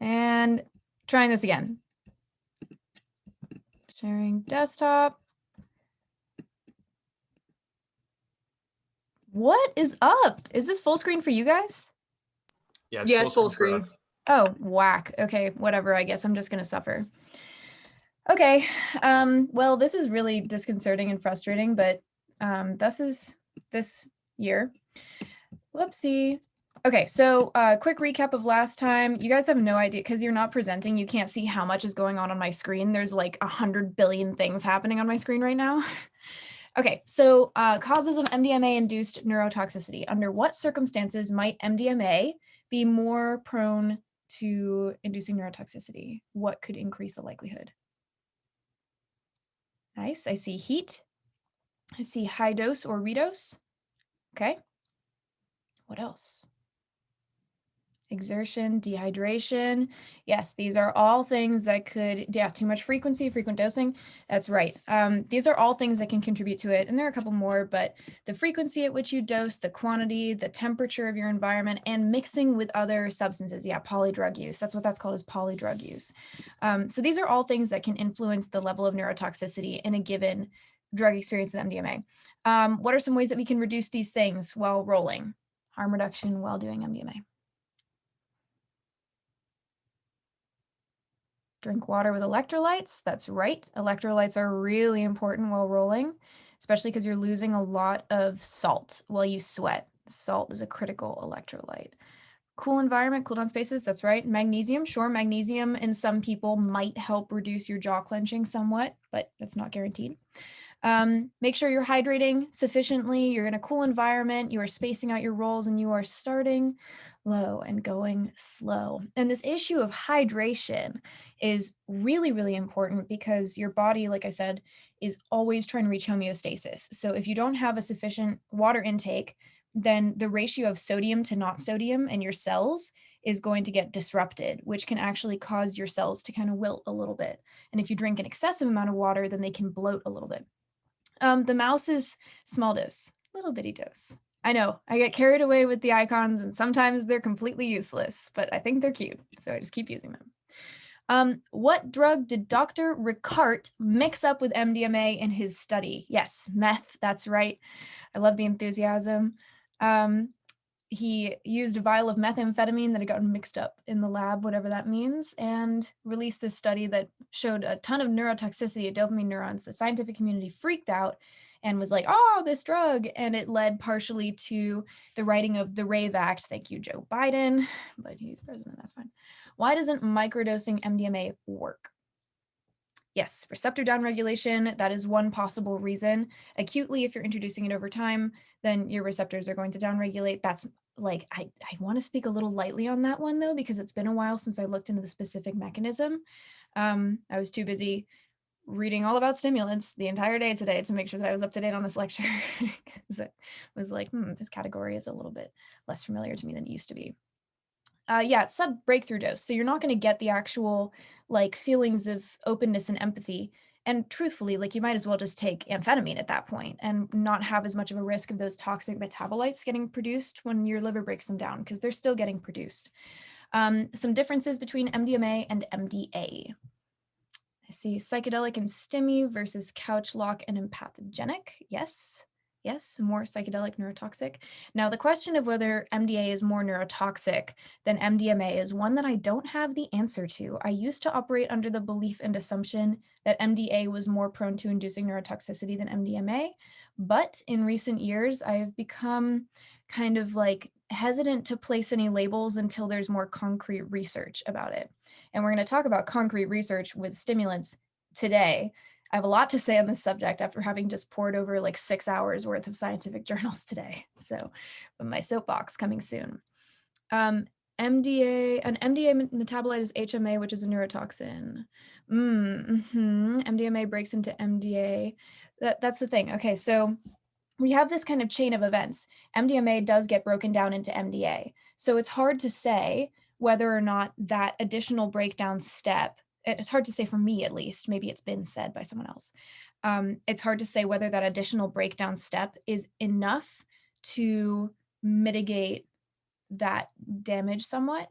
And trying this again. Sharing desktop. What is up? Is this full screen for you guys? Yeah, it's full screen. Oh, whack. Okay, whatever. I guess I'm just going to suffer. Okay. Well, this is really disconcerting and frustrating, but this is this year. Whoopsie. Okay, so quick recap of last time. You guys have no idea because you're not presenting. You can't see how much is going on my screen. There's like 100 billion things happening on my screen right now. Okay, so causes of MDMA-induced neurotoxicity. Under what circumstances might MDMA be more prone to inducing neurotoxicity? What could increase the likelihood? Nice, I see heat. I see high dose or redose. Okay. What else? Exertion, dehydration. Yes, these are all things that could, yeah, too much frequency, frequent dosing. That's right. These are all things that can contribute to it. And there are a couple more, but the frequency at which you dose, the quantity, the temperature of your environment, and mixing with other substances. Yeah, polydrug use. That's what that's called, is polydrug use. So these are all things that can influence the level of neurotoxicity in a given drug experience with MDMA. What are some ways that we can reduce these things while rolling? Harm reduction while doing MDMA. Drink water with electrolytes. That's right. Electrolytes are really important while rolling, especially because you're losing a lot of salt while you sweat. Salt is a critical electrolyte. Cool environment, cool down spaces. That's right. Magnesium. Sure, magnesium in some people might help reduce your jaw clenching somewhat, but that's not guaranteed. Make sure you're hydrating sufficiently. You're in a cool environment. You are spacing out your rolls and you are starting low and going slow. And this issue of hydration is really, really important because your body, like I said, is always trying to reach homeostasis. So if you don't have a sufficient water intake, then the ratio of sodium to not sodium in your cells is going to get disrupted, which can actually cause your cells to kind of wilt a little bit. And if you drink an excessive amount of water, then they can bloat a little bit. The mouse is small dose, little bitty dose. I know, I get carried away with the icons and sometimes they're completely useless, but I think they're cute, so I just keep using them. What drug did Dr. Ricart mix up with MDMA in his study? Yes, meth, that's right. I love the enthusiasm. He used a vial of methamphetamine that had gotten mixed up in the lab, whatever that means, and released this study that showed a ton of neurotoxicity at dopamine neurons. The scientific community freaked out and was like, oh, this drug. And it led partially to the writing of the RAVE Act. Thank you, Joe Biden, but he's president, that's fine. Why doesn't microdosing MDMA work? Yes, receptor downregulation, that is one possible reason. Acutely, if you're introducing it over time, then your receptors are going to downregulate. That's like, I want to speak a little lightly on that one though, because it's been a while since I looked into the specific mechanism. I was too busy reading all about stimulants the entire day today to make sure that I was up to date on this lecture. Because it was like, this category is a little bit less familiar to me than it used to be. Yeah, it's sub breakthrough dose. So you're not going to get the actual like feelings of openness and empathy. And truthfully, like you might as well just take amphetamine at that point and not have as much of a risk of those toxic metabolites getting produced when your liver breaks them down, because they're still getting produced. Some differences between MDMA and MDA. I see psychedelic and stimmy versus couch lock and empathogenic. Yes. Yes, more psychedelic neurotoxic. Now, the question of whether MDA is more neurotoxic than MDMA is one that I don't have the answer to. I used to operate under the belief and assumption that MDA was more prone to inducing neurotoxicity than MDMA, but in recent years, I have become kind of like hesitant to place any labels until there's more concrete research about it. And we're going to talk about concrete research with stimulants today. I have a lot to say on this subject after having just poured over like 6 hours worth of scientific journals today. So my soapbox coming soon. An MDA metabolite is HMA, which is a neurotoxin. MDMA breaks into MDA. That's the thing. Okay, so we have this kind of chain of events. MDMA does get broken down into MDA. So it's hard to say whether or not that additional breakdown step, it's hard to say for me at least, maybe it's been said by someone else. It's hard to say whether that additional breakdown step is enough to mitigate that damage somewhat,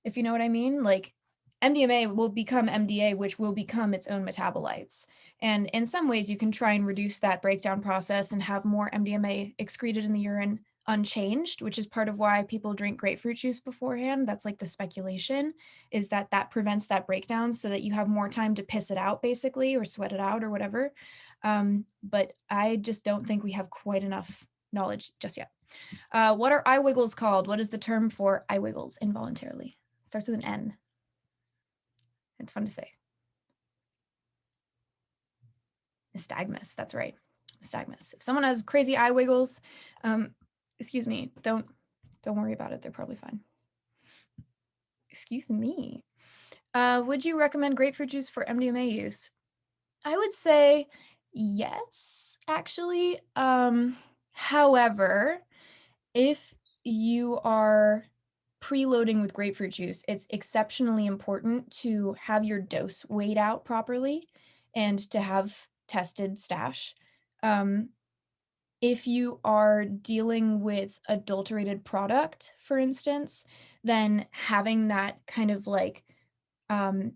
if you know what I mean. Like MDMA will become MDA, which will become its own metabolites. And in some ways, you can try and reduce that breakdown process and have more MDMA excreted in the urine unchanged, which is part of why people drink grapefruit juice beforehand. That's like the speculation, is that that prevents that breakdown so that you have more time to piss it out, basically, or sweat it out or whatever. But I just don't think we have quite enough knowledge just yet. What are eye wiggles called? What is the term for eye wiggles involuntarily? Starts with an N. It's fun to say. Nystagmus, that's right. Nystagmus. If someone has crazy eye wiggles, excuse me, don't worry about it. They're probably fine. Excuse me. Would you recommend grapefruit juice for MDMA use? I would say yes, actually. However, if you are preloading with grapefruit juice, it's exceptionally important to have your dose weighed out properly and to have tested stash. Um, if you are dealing with adulterated product, for instance, then having that kind of like um,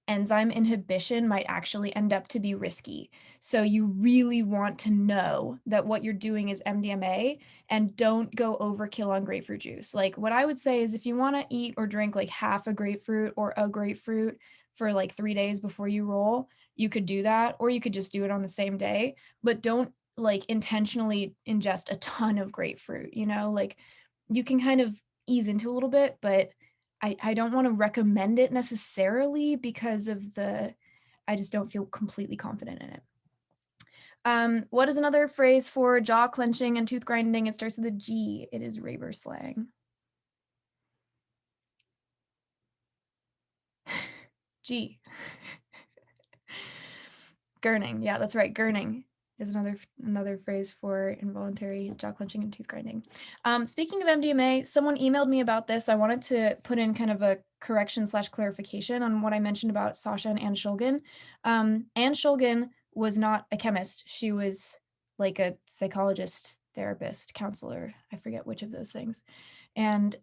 enzyme inhibition might actually end up to be risky. So you really want to know that what you're doing is MDMA and don't go overkill on grapefruit juice. Like what I would say is if you want to eat or drink like half a grapefruit or a grapefruit for like 3 days before you roll, you could do that, or you could just do it on the same day, but don't like intentionally ingest a ton of grapefruit, like you can kind of ease into a little bit, but I don't want to recommend it necessarily because of I just don't feel completely confident in it. What is another phrase for jaw clenching and tooth grinding? It starts with a G. It is raver slang. G. Gurning. Yeah, that's right. Gurning is another phrase for involuntary jaw clenching and tooth grinding. Speaking of MDMA, someone emailed me about this. I wanted to put in kind of a correction/clarification on what I mentioned about Sasha and Anne Shulgin. Anne Shulgin was not a chemist. She was like a psychologist, therapist, counselor. I forget which of those things. And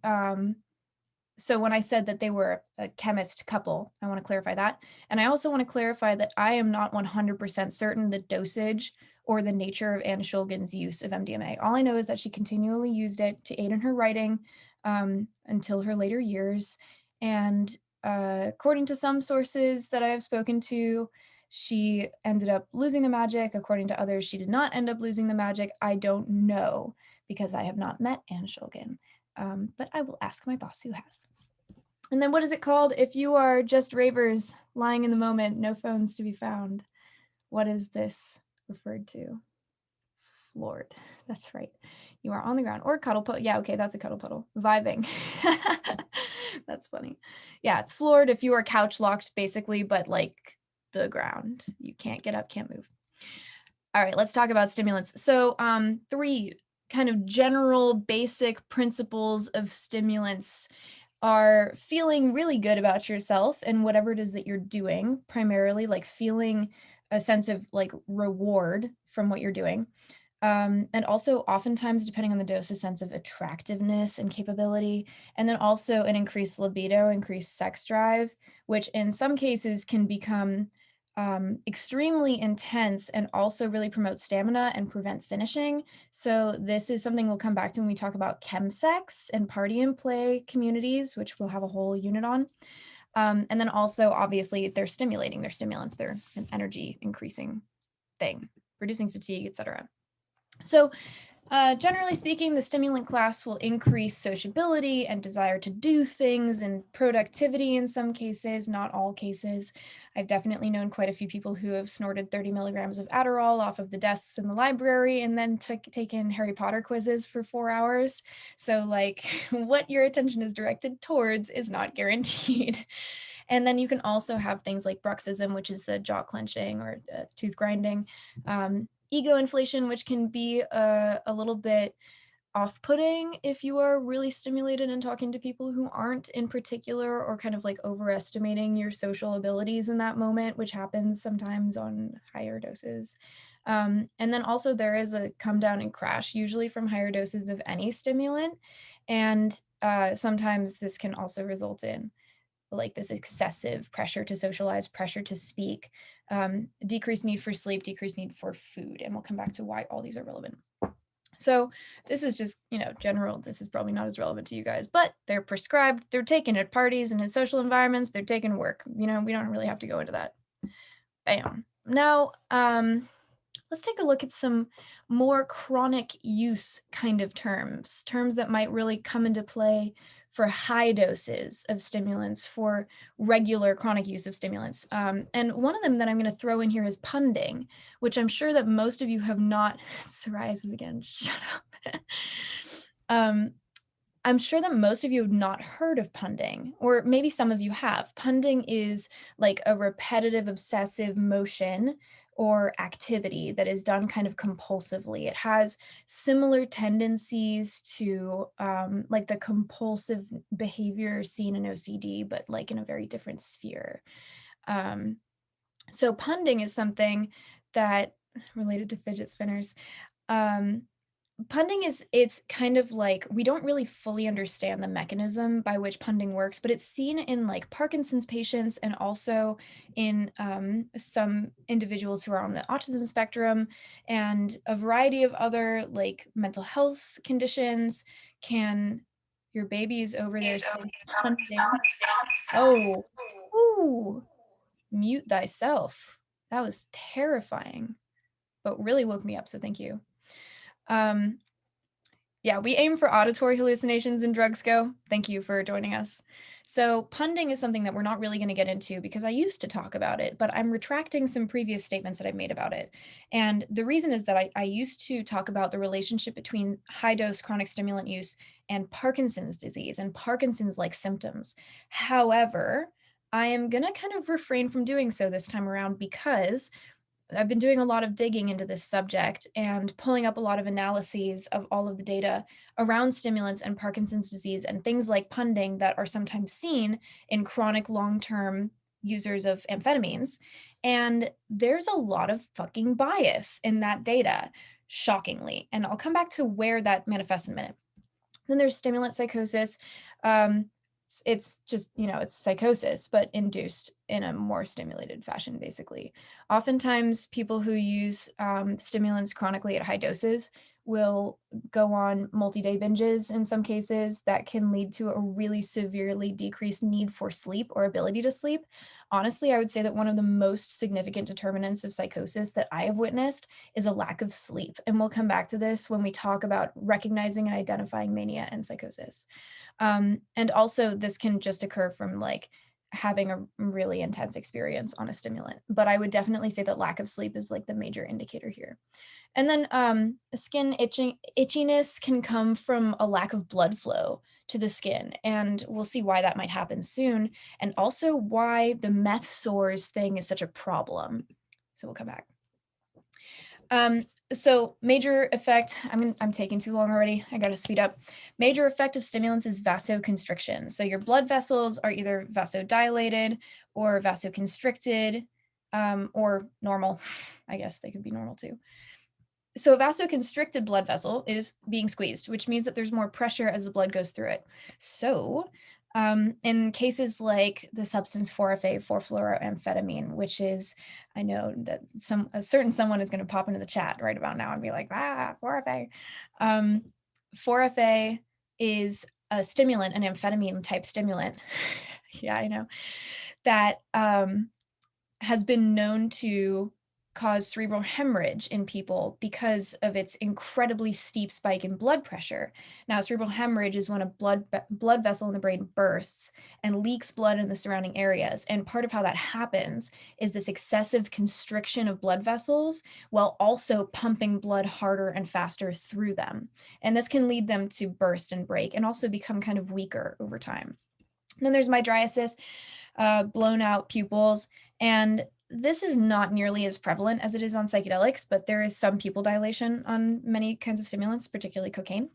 so when I said that they were a chemist couple, I want to clarify that. And I also want to clarify that I am not 100% certain the dosage or the nature of Anne Shulgin's use of MDMA. All I know is that she continually used it to aid in her writing until her later years. And according to some sources that I have spoken to, she ended up losing the magic. According to others, she did not end up losing the magic. I don't know because I have not met Anne Shulgin. But I will ask my boss who has. And then what is it called if you are just ravers lying in the moment, no phones to be found? What is this referred to? Floored. That's right. You are on the ground or cuddle puddle. Yeah, okay, that's a cuddle puddle. Vibing. That's funny. Yeah, it's floored if you are couch locked, basically, but like the ground. You can't get up, can't move. All right, let's talk about stimulants. So 3 kind of general basic principles of stimulants are feeling really good about yourself and whatever it is that you're doing, primarily like feeling a sense of like reward from what you're doing. And also oftentimes, depending on the dose, a sense of attractiveness and capability, and then also an increased libido, increased sex drive, which in some cases can become extremely intense and also really promote stamina and prevent finishing. So this is something we'll come back to when we talk about chemsex and party and play communities, which we'll have a whole unit on. And then also, obviously, they're stimulating, they're stimulants, they're an energy increasing thing, reducing fatigue, etc. So generally speaking, the stimulant class will increase sociability and desire to do things and productivity in some cases, not all cases. I've definitely known quite a few people who have snorted 30 milligrams of Adderall off of the desks in the library and then taken Harry Potter quizzes for 4 hours. So like what your attention is directed towards is not guaranteed. And then you can also have things like bruxism, which is the jaw clenching or tooth grinding. Ego inflation, which can be a little bit off-putting if you are really stimulated and talking to people who aren't in particular, or kind of like overestimating your social abilities in that moment, which happens sometimes on higher doses. And then also there is a come down and crash, usually from higher doses of any stimulant. And sometimes this can also result in like this excessive pressure to socialize, pressure to speak, decreased need for sleep, decreased need for food. And we'll come back to why all these are relevant. So this is just, general. This is probably not as relevant to you guys, but they're prescribed, they're taken at parties and in social environments, they're taken at work. We don't really have to go into that. Bam. Now, let's take a look at some more chronic use kind of terms that might really come into play for high doses of stimulants, for regular chronic use of stimulants. And one of them that I'm going to throw in here is punding, which I'm sure that most of you have not. Psoriasis again, shut up. I'm sure that most of you have not heard of punding, or maybe some of you have. Punding is like a repetitive, obsessive motion or activity that is done kind of compulsively. It has similar tendencies to like the compulsive behavior seen in OCD, but like in a very different sphere. So punding is something that related to fidget spinners. Um, Punding it's kind of like we don't really fully understand the mechanism by which punding works, but it's seen in like Parkinson's patients and also in some individuals who are on the autism spectrum and a variety of other like mental health conditions. Can your baby is over there saying punding? Oh, ooh, mute thyself. That was terrifying, but really woke me up, so thank you. Yeah, we aim for auditory hallucinations in DrugsCo. Thank you for joining us. So punding is something that we're not really going to get into because I used to talk about it, but I'm retracting some previous statements that I've made about it. And the reason is that I used to talk about the relationship between high-dose chronic stimulant use and Parkinson's disease and Parkinson's-like symptoms. However, I am going to kind of refrain from doing so this time around because I've been doing a lot of digging into this subject and pulling up a lot of analyses of all of the data around stimulants and Parkinson's disease and things like punding that are sometimes seen in chronic long-term users of amphetamines. And there's a lot of fucking bias in that data, shockingly. And I'll come back to where that manifests in a minute. Then there's stimulant psychosis. It's just, it's psychosis, but induced in a more stimulated fashion, basically. Oftentimes, people who use stimulants chronically at high doses will go on multi-day binges in some cases that can lead to a really severely decreased need for sleep or ability to sleep. Honestly, I would say that one of the most significant determinants of psychosis that I have witnessed is a lack of sleep. And we'll come back to this when we talk about recognizing and identifying mania and psychosis. And also this can just occur from like having a really intense experience on a stimulant. But I would definitely say that lack of sleep is like the major indicator here. And then skin itchiness can come from a lack of blood flow to the skin. And we'll see why that might happen soon. And also why the meth sores thing is such a problem. So we'll come back. So major effect, I'm taking too long already. I gotta speed up. Major effect of stimulants is vasoconstriction. So your blood vessels are either vasodilated or vasoconstricted, or normal. I guess they could be normal too. So a vasoconstricted blood vessel is being squeezed, which means that there's more pressure as the blood goes through it. So in cases like the substance 4FA, 4-fluoroamphetamine, which is, I know that a certain someone is going to pop into the chat right about now and be like, 4FA. 4FA is a stimulant, an amphetamine-type stimulant. Yeah, I know. That has been known to cause cerebral hemorrhage in people because of its incredibly steep spike in blood pressure. Now, cerebral hemorrhage is when a blood vessel in the brain bursts and leaks blood in the surrounding areas. And part of how that happens is this excessive constriction of blood vessels while also pumping blood harder and faster through them. And this can lead them to burst and break and also become kind of weaker over time. And then there's mydriasis, blown out pupils, and this is not nearly as prevalent as it is on psychedelics, but there is some pupil dilation on many kinds of stimulants, particularly cocaine,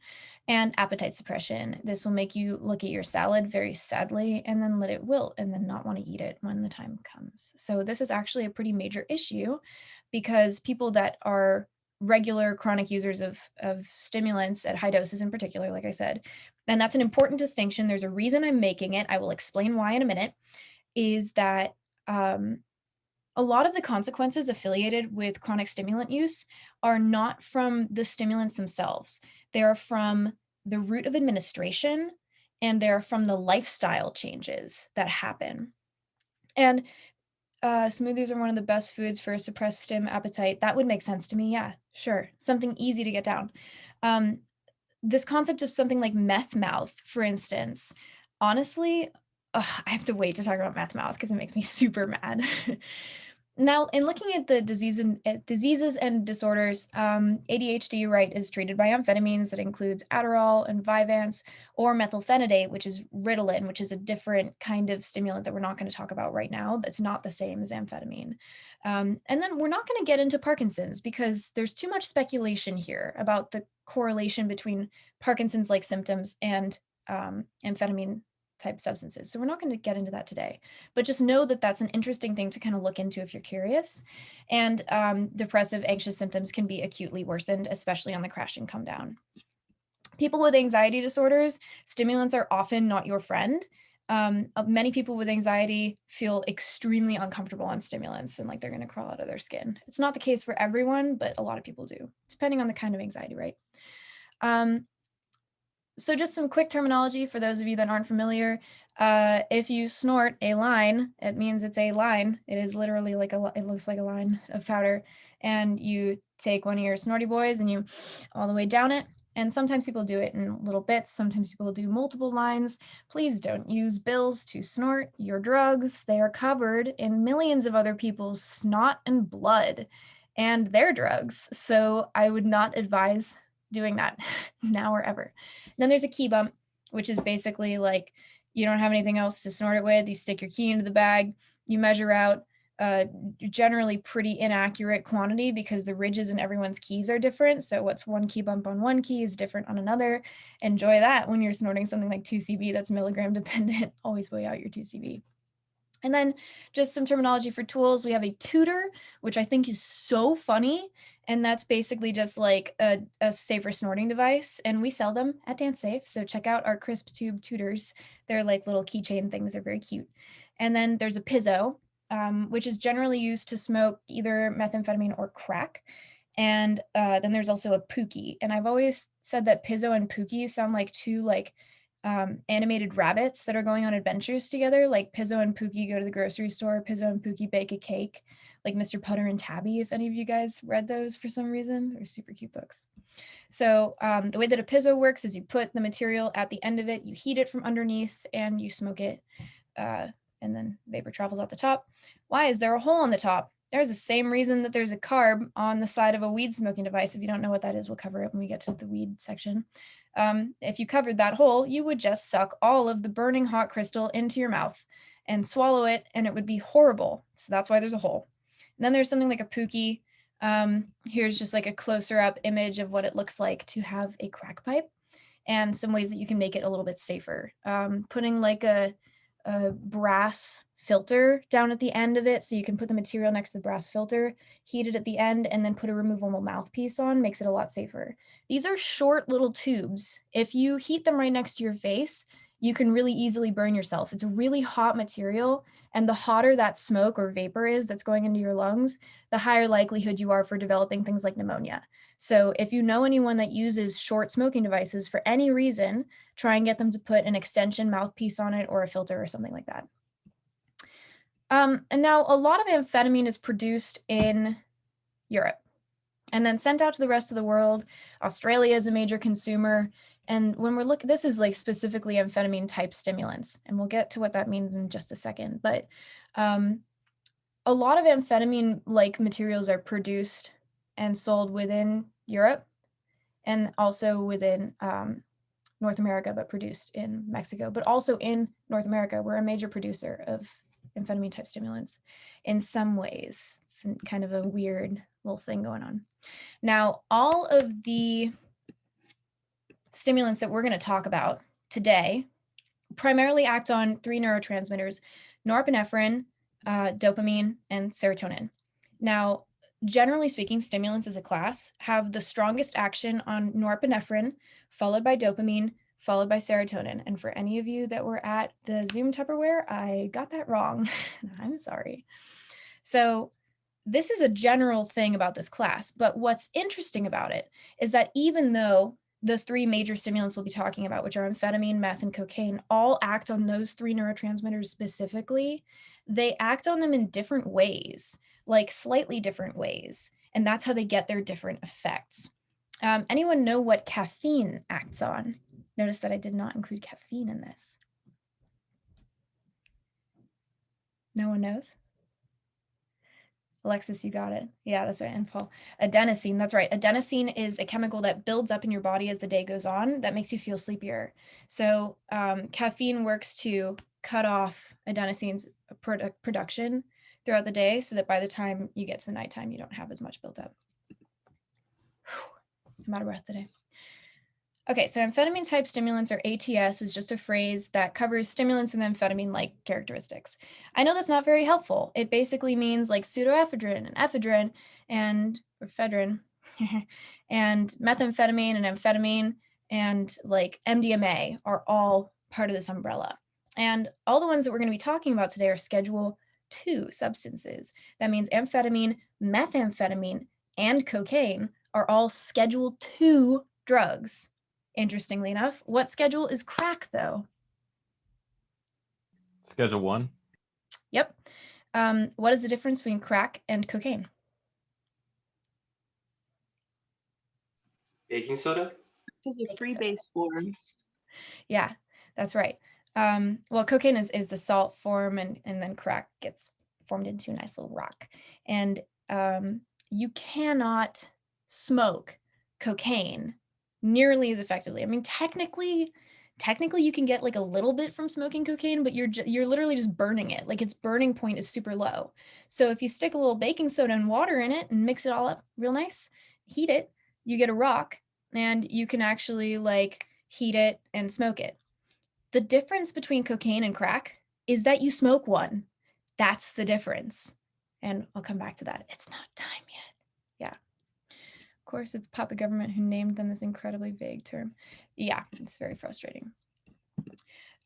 and appetite suppression. This will make you look at your salad very sadly and then let it wilt and then not want to eat it when the time comes. So this is actually a pretty major issue because people that are regular chronic users of stimulants at high doses in particular, like I said. And that's an important distinction. There's a reason I'm making it. I will explain why in a minute. Is that um, a lot of the consequences affiliated with chronic stimulant use are not from the stimulants themselves. They are from the route of administration and they're from the lifestyle changes that happen. And smoothies are one of the best foods for a suppressed stim appetite. That would make sense to me. Yeah, sure. Something easy to get down. Um, this concept of something like meth mouth, for instance, honestly, ugh, I have to wait to talk about meth mouth because it makes me super mad. Now, in looking at the diseases and disorders, ADHD, right, is treated by amphetamines that includes adderall and Vyvanse, or methylphenidate, which is Ritalin, which is a different kind of stimulant that we're not going to talk about right now. That's not the same as amphetamine. And then we're not going to get into Parkinson's because there's too much speculation here about the correlation between Parkinson's-like symptoms and amphetamine type substances. So we're not going to get into that today, but just know that that's an interesting thing to kind of look into if you're curious. And depressive, anxious symptoms can be acutely worsened, especially on the crash and come down. People with anxiety disorders, stimulants are often not your friend. Many people with anxiety feel extremely uncomfortable on stimulants and like they're going to crawl out of their skin. It's not the case for everyone, but a lot of people do, depending on the kind of anxiety, right? So just some quick terminology for those of you that aren't familiar. If you snort a line, it means it's a line. It is literally like it looks like a line of powder. And you take one of your snorty boys and you all the way down it. And sometimes people do it in little bits. Sometimes people do multiple lines. Please don't use bills to snort your drugs. They are covered in millions of other people's snot and blood and their drugs. So I would not advise doing that now or ever. Then there's a key bump, which is basically like you don't have anything else to snort it with. You stick your key into the bag, you measure out generally pretty inaccurate quantity because the ridges in everyone's keys are different. So what's one key bump on one key is different on another. Enjoy that when you're snorting something like 2CB that's milligram dependent. Always weigh out your 2CB. And then just some terminology for tools. We have a tutor, which I think is so funny. And that's basically just like a safer snorting device. And we sell them at Dance Safe. So check out our crisp tube tutors. They're like little keychain things. They're very cute. And then there's a pizzo, which is generally used to smoke either methamphetamine or crack. And then there's also a pookie. And I've always said that pizzo and pookie sound like two like animated rabbits that are going on adventures together. Like Pizzo and Pookie go to the grocery store. Pizzo and Pookie bake a cake. Like Mr. Putter and Tabby, if any of you guys read those for some reason. They're super cute books. So the way that a Pizzo works is you put the material at the end of it, you heat it from underneath, and you smoke it. And then vapor travels out the top. Why is there a hole on the top? There's the same reason that there's a carb on the side of a weed smoking device. If you don't know what that is, we'll cover it when we get to the weed section. If you covered that hole, you would just suck all of the burning hot crystal into your mouth and swallow it, and it would be horrible. So that's why there's a hole. And then there's something like a pookie. Here's just like a closer up image of what it looks like to have a crack pipe and some ways that you can make it a little bit safer. Putting like a brass filter down at the end of it so you can put the material next to the brass filter, heat it at the end, and then put a removable mouthpiece on makes it a lot safer. These are short little tubes. If you heat them right next to your face, you can really easily burn yourself. It's a really hot material, and the hotter that smoke or vapor is that's going into your lungs, the higher likelihood you are for developing things like pneumonia. So if you know anyone that uses short smoking devices for any reason, try and get them to put an extension mouthpiece on it or a filter or something like that. And now a lot of amphetamine is produced in Europe and then sent out to the rest of the world. Australia is a major consumer. And when we're looking, this is like specifically amphetamine-type stimulants, and we'll get to what that means in just a second. But a lot of amphetamine-like materials are produced and sold within Europe and also within North America, but produced in Mexico, but also in North America. We're a major producer of amphetamine type stimulants in some ways. It's kind of a weird little thing going on. Now, all of the stimulants that we're going to talk about today primarily act on three neurotransmitters: norepinephrine, dopamine, and serotonin. Now, generally speaking, stimulants as a class have the strongest action on norepinephrine, followed by dopamine, followed by serotonin. And for any of you that were at the Zoom Tupperware, I got that wrong. I'm sorry. So this is a general thing about this class, but what's interesting about it is that even though the three major stimulants we'll be talking about, which are amphetamine, meth, and cocaine, all act on those three neurotransmitters specifically, they act on them in different ways, like slightly different ways. And that's how they get their different effects. Anyone know what caffeine acts on? Notice that I did not include caffeine in this. No one knows? Alexis, you got it. Yeah, that's right. And Paul, adenosine, that's right. Adenosine is a chemical that builds up in your body as the day goes on that makes you feel sleepier. So caffeine works to cut off adenosine's production throughout the day so that by the time you get to the nighttime, you don't have as much built up. I'm out of breath today. Okay, so amphetamine-type stimulants, or ATS, is just a phrase that covers stimulants with amphetamine-like characteristics. I know that's not very helpful. It basically means like pseudoephedrine and ephedrine and ephedrine and methamphetamine and amphetamine and like MDMA are all part of this umbrella. And all the ones that we're going to be talking about today are Schedule II substances. That means amphetamine, methamphetamine, and cocaine are all Schedule II drugs. Interestingly enough, what schedule is crack, though? Schedule 1. Yep. What is the difference between crack and cocaine? Baking soda? The free base form. Yeah, that's right. Well, cocaine is the salt form, and then crack gets formed into a nice little rock. And you cannot smoke cocaine nearly as effectively. I mean, technically you can get like a little bit from smoking cocaine, but you're literally just burning it. Like its burning point is super low. So if you stick a little baking soda and water in it and mix it all up real nice, heat it, you get a rock, and you can actually like heat it and smoke it. The difference between cocaine and crack is that you smoke one. That's the difference. And I'll come back to that. It's not time yet. Yeah. Of course, it's Papa Government who named them this incredibly vague term. Yeah, it's very frustrating.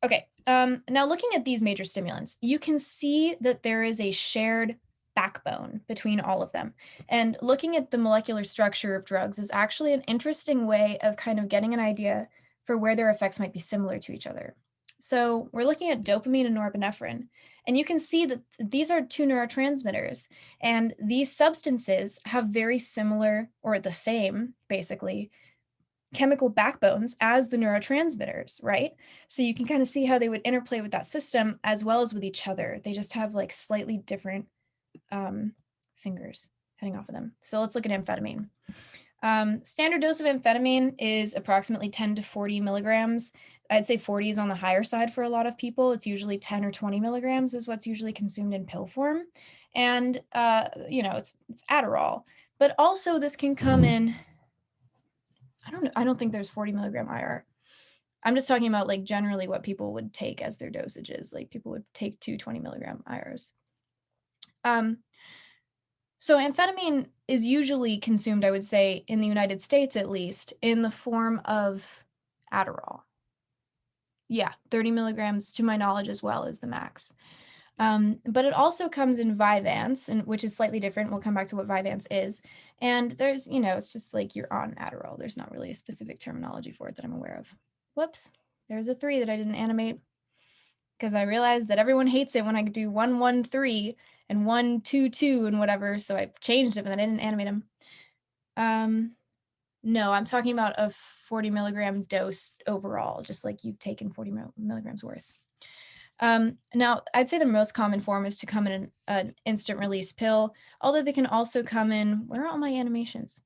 Okay, now looking at these major stimulants, you can see that there is a shared backbone between all of them. And looking at the molecular structure of drugs is actually an interesting way of kind of getting an idea for where their effects might be similar to each other. So we're looking at dopamine and norepinephrine, and you can see that these are two neurotransmitters, and these substances have very similar, or the same, basically, chemical backbones as the neurotransmitters, right? So you can kind of see how they would interplay with that system as well as with each other. They just have like slightly different fingers heading off of them. So let's look at amphetamine. Standard dose of amphetamine is approximately 10 to 40 milligrams. I'd say 40 is on the higher side for a lot of people. It's usually 10 or 20 milligrams is what's usually consumed in pill form. And, it's Adderall. But also this can come in, I don't think there's 40 milligram IR. I'm just talking about like generally what people would take as their dosages. Like people would take 2 20 milligram IRs. So amphetamine is usually consumed, I would say, in the United States at least, in the form of Adderall. Yeah, 30 milligrams to my knowledge as well is the max. But it also comes in Vyvanse, which is slightly different. We'll come back to what Vyvanse is. And there's, it's just like you're on Adderall. There's not really a specific terminology for it that I'm aware of. Whoops, there's a 3 that I didn't animate because I realized that everyone hates it when I do 113 and 122 and whatever. So I changed it, but then I didn't animate them. No, I'm talking about a 40 milligram dose overall, just like you've taken 40 milligrams worth. Now, I'd say the most common form is to come in an instant release pill, although they can also come in, where are all my animations?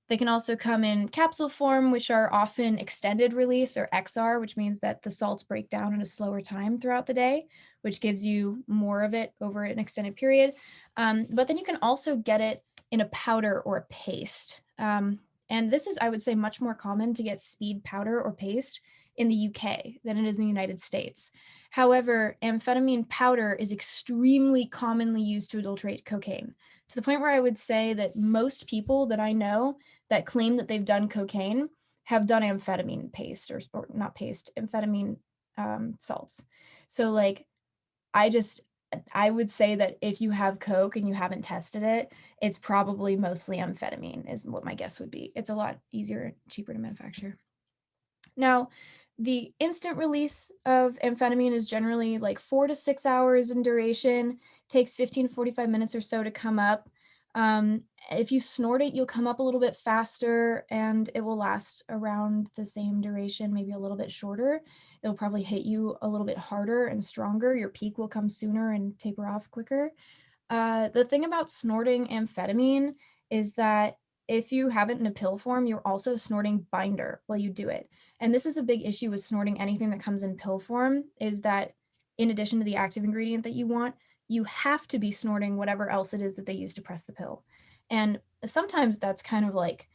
They can also come in capsule form, which are often extended release, or XR, which means that the salts break down in a slower time throughout the day, which gives you more of it over an extended period. But then you can also get it in a powder or a paste. And this is, I would say, much more common to get speed powder or paste in the UK than it is in the United States. However, amphetamine powder is extremely commonly used to adulterate cocaine, to the point where I would say that most people that I know that claim that they've done cocaine have done amphetamine paste, or not paste, amphetamine salts. So like, I would say that if you have coke and you haven't tested it, it's probably mostly amphetamine is what my guess would be. It's a lot easier and cheaper to manufacture. Now, the instant release of amphetamine is generally like 4 to 6 hours in duration, takes 15 to 45 minutes or so to come up. If you snort it, you'll come up a little bit faster and it will last around the same duration, maybe a little bit shorter. It'll probably hit you a little bit harder and stronger. Your peak will come sooner and taper off quicker. The thing about snorting amphetamine is that if you have it in a pill form, you're also snorting binder while you do it. And this is a big issue with snorting anything that comes in pill form, is that in addition to the active ingredient that you want, you have to be snorting whatever else it is that they use to press the pill. And sometimes that's kind of like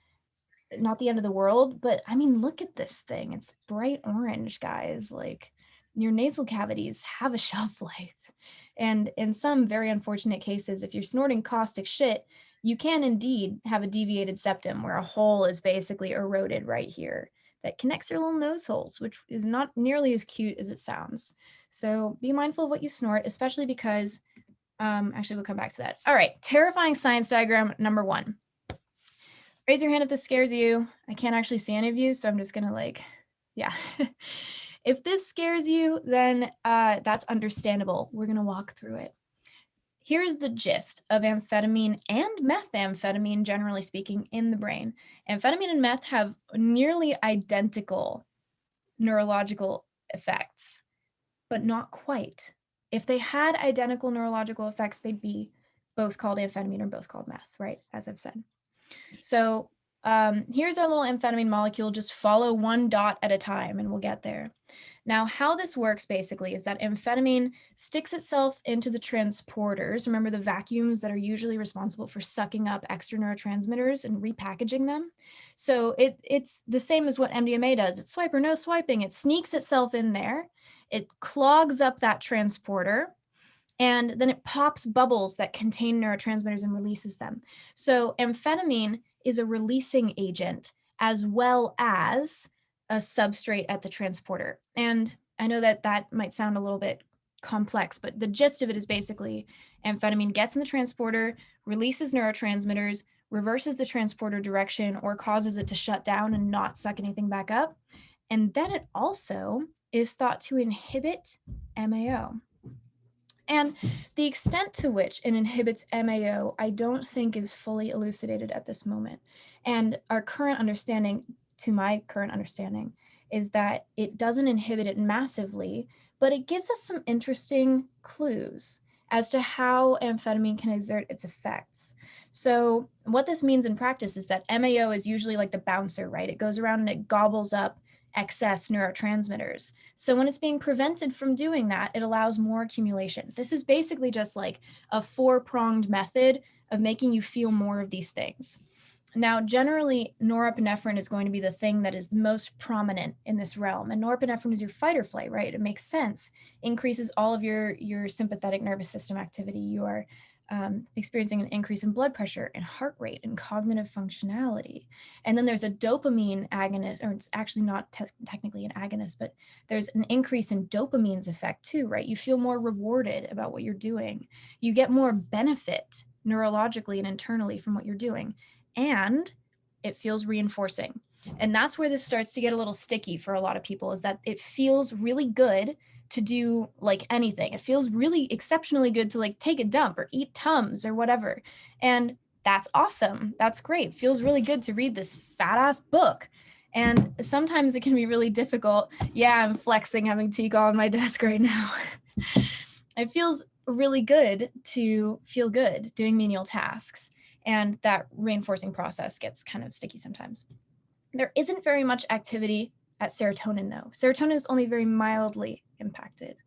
not the end of the world, but I mean, look at this thing. It's bright orange, guys. Like, your nasal cavities have a shelf life. And in some very unfortunate cases, if you're snorting caustic shit, you can indeed have a deviated septum where a hole is basically eroded right here that connects your little nose holes, which is not nearly as cute as it sounds. So be mindful of what you snort, especially because, actually, we'll come back to that. All right, terrifying science diagram number 1. Raise your hand if this scares you. I can't actually see any of you, so I'm just gonna like, yeah. If this scares you, then that's understandable. We're gonna walk through it. Here's the gist of amphetamine and methamphetamine, generally speaking, in the brain. Amphetamine and meth have nearly identical neurological effects, but not quite. If they had identical neurological effects, they'd be both called amphetamine or both called meth, right? As I've said. So here's our little amphetamine molecule. Just follow one dot at a time and we'll get there. Now, how this works basically is that amphetamine sticks itself into the transporters. Remember the vacuums that are usually responsible for sucking up extra neurotransmitters and repackaging them? So it's the same as what MDMA does. It's swipe or no swiping. It sneaks itself in there. It clogs up that transporter, and then it pops bubbles that contain neurotransmitters and releases them. So amphetamine is a releasing agent as well as a substrate at the transporter. And I know that that might sound a little bit complex, but the gist of it is basically amphetamine gets in the transporter, releases neurotransmitters, reverses the transporter direction, or causes it to shut down and not suck anything back up. And then it also is thought to inhibit MAO. And the extent to which it inhibits MAO, I don't think is fully elucidated at this moment. And our current understanding, to my current understanding, is that it doesn't inhibit it massively, but it gives us some interesting clues as to how amphetamine can exert its effects. So what this means in practice is that MAO is usually like the bouncer, right? It goes around and it gobbles up excess neurotransmitters. So when it's being prevented from doing that, it allows more accumulation. This is basically just like a 4-pronged method of making you feel more of these things. Now, generally, norepinephrine is going to be the thing that is most prominent in this realm. And norepinephrine is your fight or flight, right? It makes sense. Increases all of your sympathetic nervous system activity. You are experiencing an increase in blood pressure and heart rate and cognitive functionality. And then there's a dopamine agonist, or it's actually not technically an agonist, but there's an increase in dopamine's effect too, right? You feel more rewarded about what you're doing. You get more benefit neurologically and internally from what you're doing. And it feels reinforcing. And that's where this starts to get a little sticky for a lot of people, is that it feels really good to do like anything. It feels really exceptionally good to like take a dump or eat Tums or whatever. And that's awesome. That's great. Feels really good to read this fat ass book. And sometimes it can be really difficult. Yeah, I'm flexing having Tika on my desk right now. It feels really good to feel good doing menial tasks. And that reinforcing process gets kind of sticky sometimes. There isn't very much activity at serotonin, though. Serotonin is only very mildly impacted.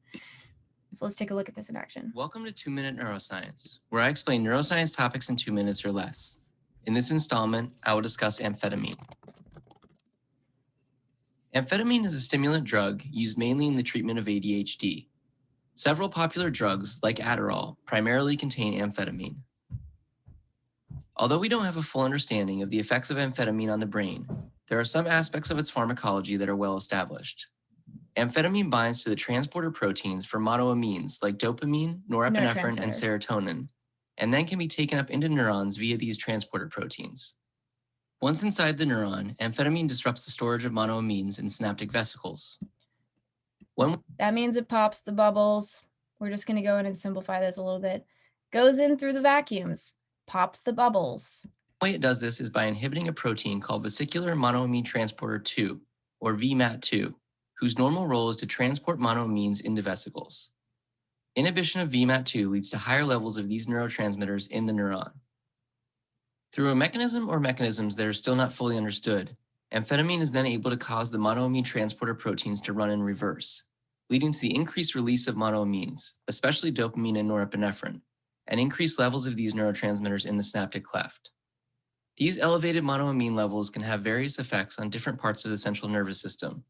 So let's take a look at this in action. Welcome to 2-Minute Neuroscience, where I explain neuroscience topics in 2 minutes or less. In this installment, I will discuss amphetamine. Amphetamine is a stimulant drug used mainly in the treatment of ADHD. Several popular drugs, like adderall, primarily contain amphetamine. Although we don't have a full understanding of the effects of amphetamine on the brain, there are some aspects of its pharmacology that are well established. Amphetamine binds to the transporter proteins for monoamines like dopamine, norepinephrine, and Neurotransmitter. serotonin, and then can be taken up into neurons via these transporter proteins. Once inside the neuron, amphetamine disrupts the storage of monoamines in synaptic vesicles. That means it pops the bubbles. We're just going to go in and simplify this a little bit. Goes in through the vacuums, pops the bubbles. The way it does this is by inhibiting a protein called vesicular monoamine transporter 2, or VMAT2, whose normal role is to transport monoamines into vesicles. Inhibition of VMAT2 leads to higher levels of these neurotransmitters in the neuron. Through a mechanism or mechanisms that are still not fully understood, amphetamine is then able to cause the monoamine transporter proteins to run in reverse, leading to the increased release of monoamines, especially dopamine and norepinephrine, and increased levels of these neurotransmitters in the synaptic cleft. These elevated monoamine levels can have various effects on different parts of the central nervous system.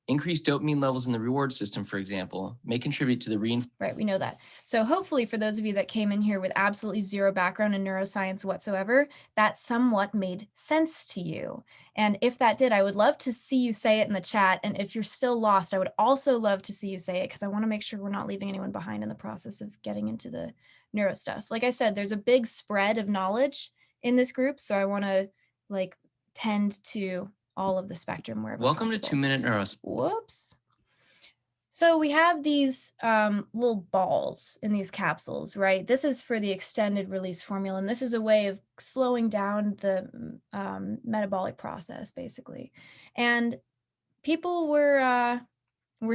Increased dopamine levels in the reward system, for example, may contribute to the Right, we know that. So hopefully for those of you that came in here with absolutely zero background in neuroscience whatsoever, that somewhat made sense to you. And if that did, I would love to see you say it in the chat. And if you're still lost, I would also love to see you say it because I want to make sure we're not leaving anyone behind in the process of getting into the neuro stuff. Like I said, there's a big spread of knowledge in this group. So I want to tend to all of the spectrum wherever Welcome possible. to 2 Minute Neuroscience. Whoops. So we have these little balls in these capsules, right? This is for the extended release formula, and this is a way of slowing down the metabolic process, basically. And people were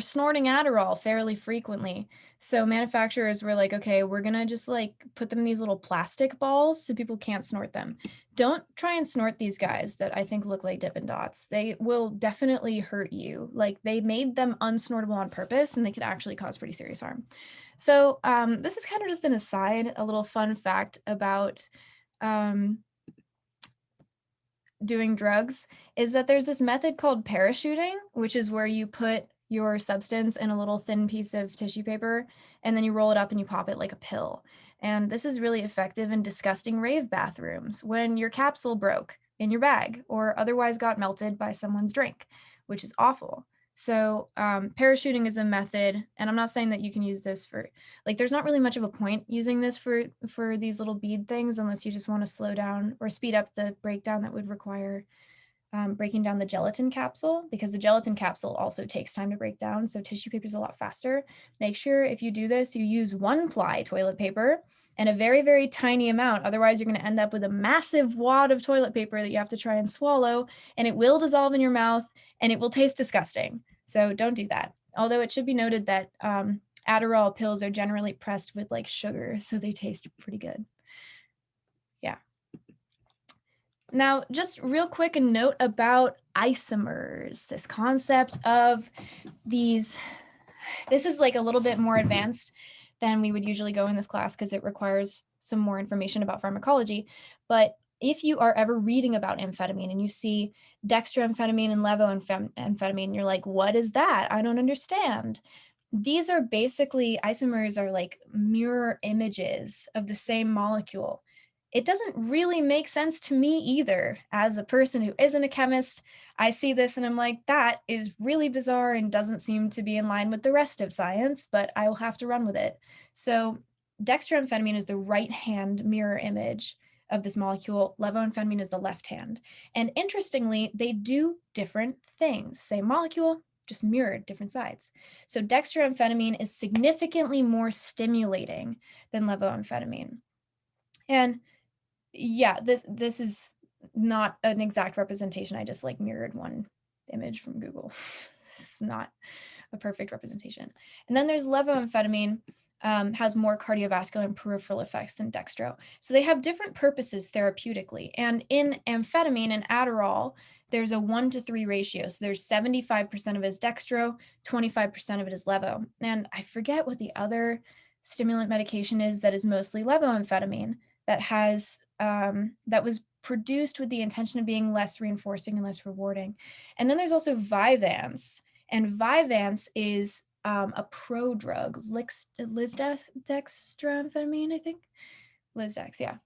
snorting Adderall fairly frequently. So manufacturers were like, okay, we're gonna just put them in these little plastic balls so people can't snort them. Don't try and snort these guys that I think look like Dippin' Dots. They will definitely hurt you. They made them unsnortable on purpose and they could actually cause pretty serious harm. So this is kind of just an aside, a little fun fact about doing drugs is that there's this method called parachuting, which is where you put your substance in a little thin piece of tissue paper, and then you roll it up and you pop it like a pill. And this is really effective in disgusting rave bathrooms when your capsule broke in your bag or otherwise got melted by someone's drink, which is awful. So parachuting is a method, and I'm not saying that you can use this for, there's not really much of a point using this for these little bead things unless you just want to slow down or speed up the breakdown that would require breaking down the gelatin capsule, because the gelatin capsule also takes time to break down. So tissue paper is a lot faster. Make sure if you do this, you use 1-ply toilet paper and a very, very tiny amount. Otherwise, you're going to end up with a massive wad of toilet paper that you have to try and swallow, and it will dissolve in your mouth and it will taste disgusting. So don't do that. Although it should be noted that Adderall pills are generally pressed with sugar, so they taste pretty good. Yeah. Now, just real quick, a note about isomers, this concept of these. This is a little bit more advanced than we would usually go in this class because it requires some more information about pharmacology. But if you are ever reading about amphetamine and you see dextroamphetamine and levoamphetamine, you're like, what is that? I don't understand. These are basically, isomers are mirror images of the same molecule. It doesn't really make sense to me either. As a person who isn't a chemist, I see this and I'm like, that is really bizarre and doesn't seem to be in line with the rest of science, but I will have to run with it. So dextroamphetamine is the right-hand mirror image of this molecule. Levoamphetamine is the left hand. And interestingly, they do different things. Same molecule, just mirrored different sides. So dextroamphetamine is significantly more stimulating than levoamphetamine. And yeah, this is not an exact representation. I just mirrored one image from Google. It's not a perfect representation. And then there's levoamphetamine, has more cardiovascular and peripheral effects than dextro. So they have different purposes therapeutically. And in amphetamine and Adderall, there's a 1-to-3 ratio. So there's 75% of it is dextro, 25% of it is levo. And I forget what the other stimulant medication is that is mostly levoamphetamine. that has that was produced with the intention of being less reinforcing and less rewarding. And then there's also Vyvanse, and Vyvanse is a prodrug, lisdextramfetamine, I think. Lisdex, yeah.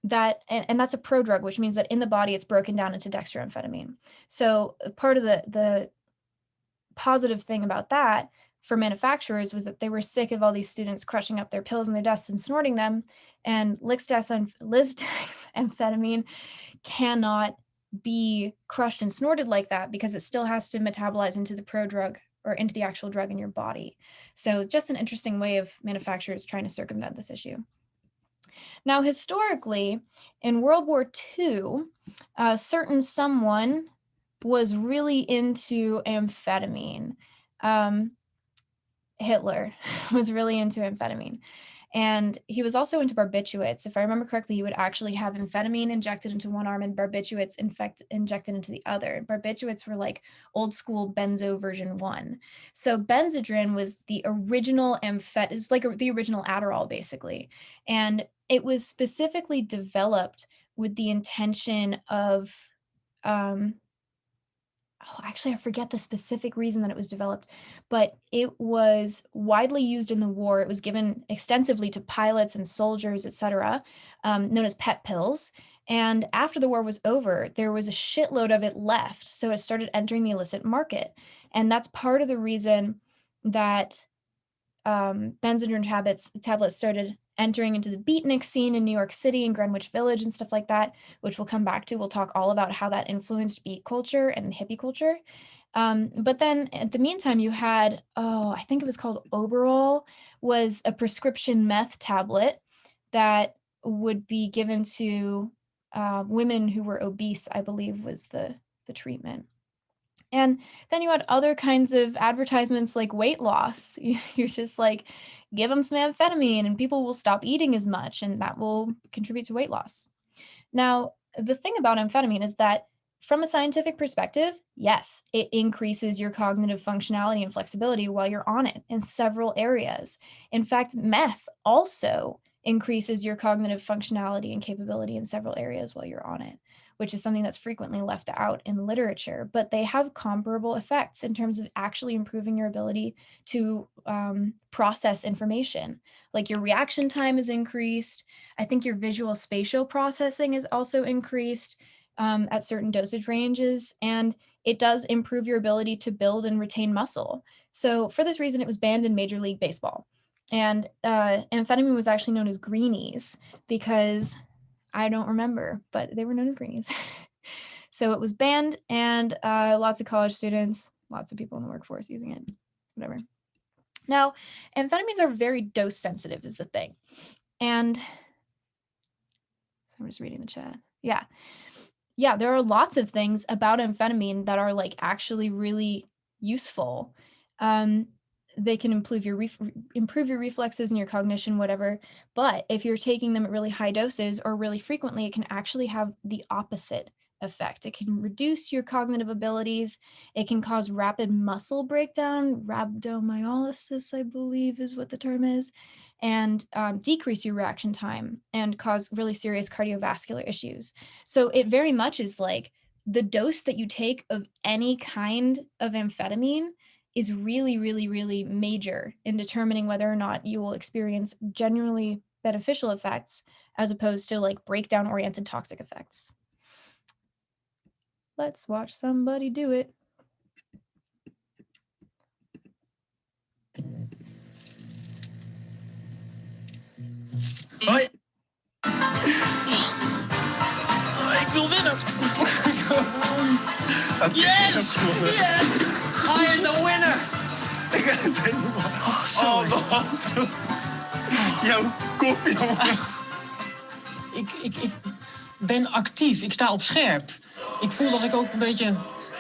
That and that's a prodrug, which means that in the body it's broken down into dextroamphetamine. So part of the positive thing about that for manufacturers was that they were sick of all these students crushing up their pills in their desks and snorting them, and lisdexamphetamine cannot be crushed and snorted like that because it still has to metabolize into the prodrug or into the actual drug in your body. So just an interesting way of manufacturers trying to circumvent this issue. Now, historically, in World War II, a certain someone was really into amphetamine. Hitler was really into amphetamine. And he was also into barbiturates. If I remember correctly, he would actually have amphetamine injected into one arm and barbiturates injected into the other. Barbiturates were like old school benzo version 1. So Benzedrine was the original it's like the original Adderall, basically. And it was specifically developed with the intention of actually, I forget the specific reason that it was developed, but it was widely used in the war. It was given extensively to pilots and soldiers, etc., known as pet pills. And after the war was over, there was a shitload of it left. So it started entering the illicit market. And that's part of the reason that Benzedrine tablets started entering into the beatnik scene in New York City and Greenwich Village and stuff like that, which we'll come back to. We'll talk all about how that influenced beat culture and hippie culture. But then at the meantime, you had, I think it was called Oberol, was a prescription meth tablet that would be given to women who were obese, I believe was the treatment. And then you had other kinds of advertisements like weight loss. You're just like, give them some amphetamine and people will stop eating as much, and that will contribute to weight loss. Now, the thing about amphetamine is that from a scientific perspective, yes, it increases your cognitive functionality and flexibility while you're on it in several areas. In fact, meth also increases your cognitive functionality and capability in several areas while you're on it, which is something that's frequently left out in literature, but they have comparable effects in terms of actually improving your ability to process information. Like your reaction time is increased. I think your visual spatial processing is also increased at certain dosage ranges, and it does improve your ability to build and retain muscle. So for this reason, it was banned in Major League Baseball. And amphetamine was actually known as greenies because I don't remember, but they were known as greenies. So it was banned, and lots of college students, lots of people in the workforce using it, whatever. Now, amphetamines are very dose sensitive is the thing. And so I'm just reading the chat. Yeah, there are lots of things about amphetamine that are like actually really useful. They can improve your reflexes and your cognition, whatever. But if you're taking them at really high doses or really frequently, it can actually have the opposite effect. It can reduce your cognitive abilities. It can cause rapid muscle breakdown, rhabdomyolysis, I believe is what the term is, and decrease your reaction time and cause really serious cardiovascular issues. So it very much is like the dose that you take of any kind of amphetamine is really, really, really major in determining whether or not you will experience generally beneficial effects as opposed to like breakdown-oriented toxic effects. Let's watch somebody do it. Hoi. Ik wil winnen. Yes! Yes! I am the winner! Oh, wat? Jouw koffie, jongen. Ik ben actief. Ik sta op scherp. Ik voel dat ik ook een beetje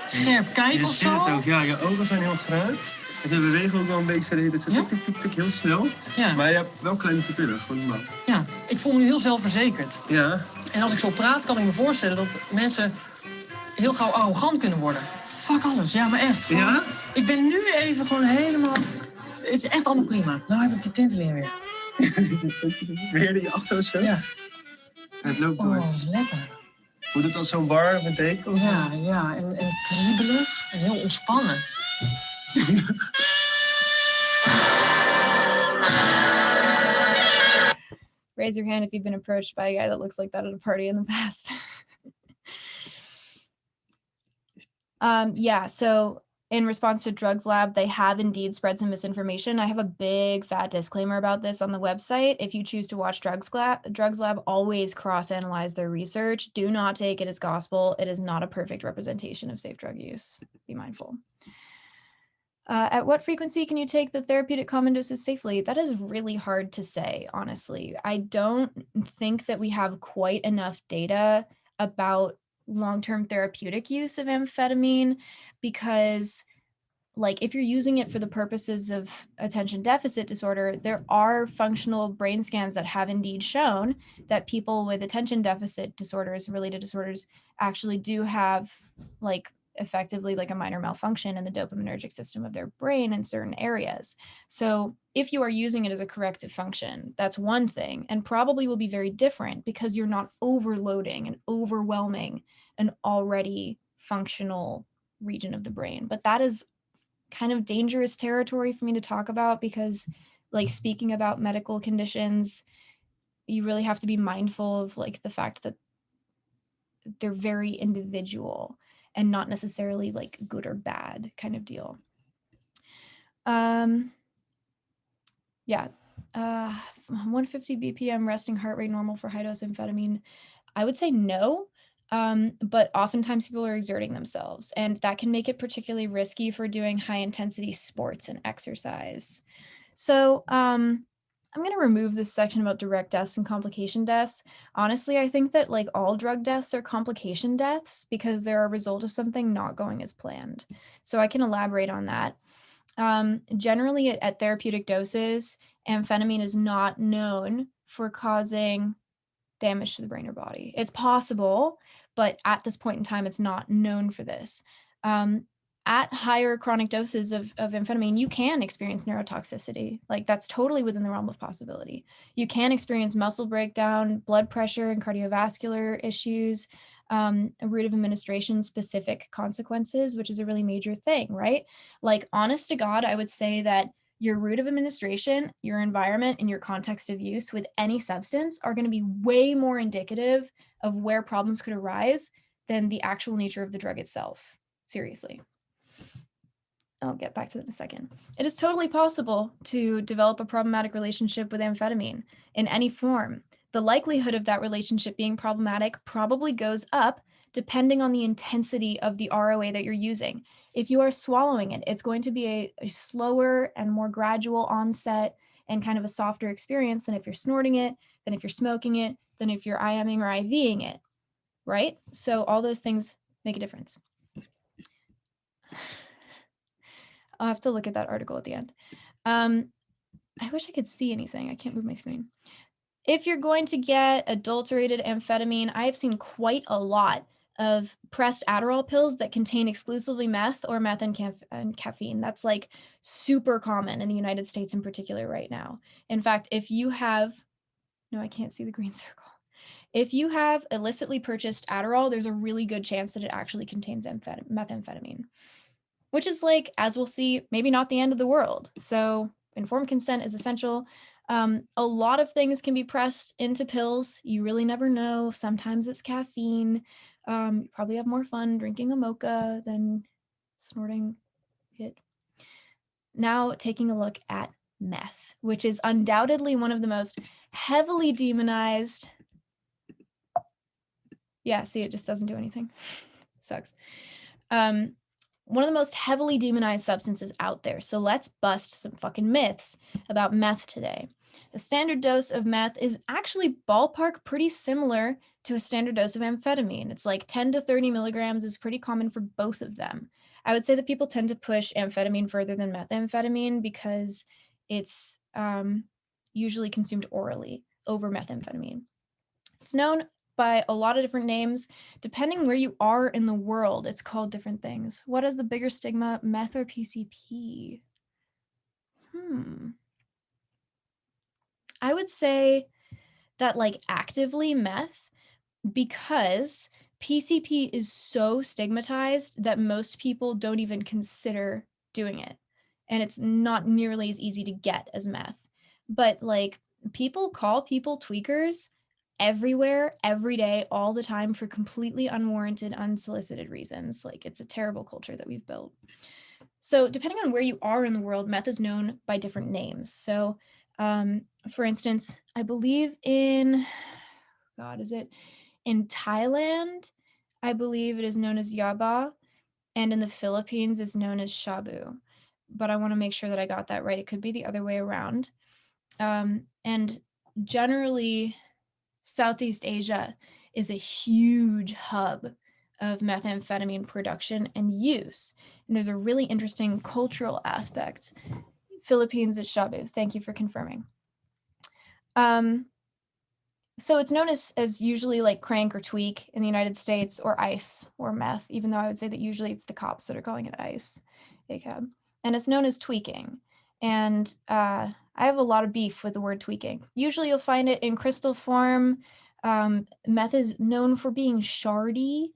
scherp kijk of zo. Je ziet het ook, ja. Je ogen zijn heel groot. En ze bewegen ook wel een beetje de hele tijd. Ja? Tik, tik, tik, heel snel. Ja. Maar je hebt wel kleine pupillen, gewoon normaal. Ja, ik voel me nu heel zelfverzekerd. Ja. En als ik zo praat, kan ik me voorstellen dat mensen heel gauw arrogant kunnen worden. Fuck alles, ja, maar echt. Gewoon, ja? Ik ben nu even gewoon helemaal... Het is echt allemaal prima. Nou heb ik die tinteling weer. Weer die achter of zo? Ja. Het loopt door. dat is lekker. Voelt het als zo'n bar met thee? Ja. En kriebelig en heel ontspannen. Raise your hand if you've been approached by a guy that looks like that at a party in the past. Yeah, so in response to Drugs Lab, they have indeed spread some misinformation. I have a big fat disclaimer about this on the website. If you choose to watch Drugs Lab always cross-analyze their research. Do not take it as gospel. It is not a perfect representation of safe drug use. Be mindful. At what frequency can you take the therapeutic common doses safely? That is really hard to say, honestly. I don't think that we have quite enough data about long-term therapeutic use of amphetamine because, like, if you're using it for the purposes of attention deficit disorder, there are functional brain scans that have indeed shown that people with attention deficit disorders and related disorders actually do have, like, effectively like a minor malfunction in the dopaminergic system of their brain in certain areas. So if you are using it as a corrective function, that's one thing, and probably will be very different because you're not overloading and overwhelming an already functional region of the brain. But that is kind of dangerous territory for me to talk about because, like, speaking about medical conditions, you really have to be mindful of, like, the fact that they're very individual and not necessarily like good or bad kind of deal. Yeah, 150 BPM resting heart rate normal for high dose amphetamine. I would say no, but oftentimes people are exerting themselves, and that can make it particularly risky for doing high intensity sports and exercise. So I'm going to remove this section about direct deaths and complication deaths. Honestly, I think that like all drug deaths are complication deaths because they're a result of something not going as planned. So I can elaborate on that. Generally at therapeutic doses, amphetamine is not known for causing damage to the brain or body. It's possible, but at this point in time, it's not known for this. At higher chronic doses of amphetamine, you can experience neurotoxicity. Like, that's totally within the realm of possibility. You can experience muscle breakdown, blood pressure, and cardiovascular issues, a route of administration specific consequences, which is a really major thing, right? Like, honest to God, I would say that your route of administration, your environment, and your context of use with any substance are going to be way more indicative of where problems could arise than the actual nature of the drug itself. Seriously. I'll get back to that in a second. It is totally possible to develop a problematic relationship with amphetamine in any form. The likelihood of that relationship being problematic probably goes up depending on the intensity of the ROA that you're using. If you are swallowing it, it's going to be a slower and more gradual onset and kind of a softer experience than if you're snorting it, than if you're smoking it, than if you're IMing or IVing it, right? So all those things make a difference. I'll have to look at that article at the end. I wish I could see anything. I can't move my screen. If you're going to get adulterated amphetamine, I have seen quite a lot of pressed Adderall pills that contain exclusively meth or meth and caffeine. That's like super common in the United States in particular right now. In fact, if you have, no, I can't see the green circle. If you have illicitly purchased Adderall, there's a really good chance that it actually contains methamphetamine, which is, like, as we'll see, maybe not the end of the world. So informed consent is essential. A lot of things can be pressed into pills. You really never know. Sometimes it's caffeine. You probably have more fun drinking a mocha than snorting it. Now taking a look at meth, which is undoubtedly one of the most heavily demonized. Yeah, see, it just doesn't do anything. Sucks. One of the most heavily demonized substances out there. So let's bust some fucking myths about meth today. The standard dose of meth is actually ballpark pretty similar to a standard dose of amphetamine. It's like 10 to 30 milligrams is pretty common for both of them. I would say that people tend to push amphetamine further than methamphetamine because it's usually consumed orally over methamphetamine. It's known by a lot of different names. Depending where you are in the world, it's called different things. What is the bigger stigma, meth or PCP? I would say that, like, actively meth Because PCP is so stigmatized that most people don't even consider doing it, and it's not nearly as easy to get as meth. But, like, people call people tweakers everywhere, every day, all the time for completely unwarranted, unsolicited reasons. Like, it's a terrible culture that we've built. So depending on where you are in the world, meth is known by different names. So, for instance, I believe in, God, is it in Thailand? I believe it is known as yaba, and in the Philippines is known as shabu. But I want to make sure that I got that right. It could be the other way around. And generally, Southeast Asia is a huge hub of methamphetamine production and use. And there's a really interesting cultural aspect. Philippines is shabu. Thank you for confirming. So it's known as usually like crank or tweak in the United States, or ice or meth, even though I would say that usually it's the cops that are calling it ice, ACAB. And it's known as tweaking. And I have a lot of beef with the word tweaking. Usually you'll find it in crystal form. Meth is known for being shardy,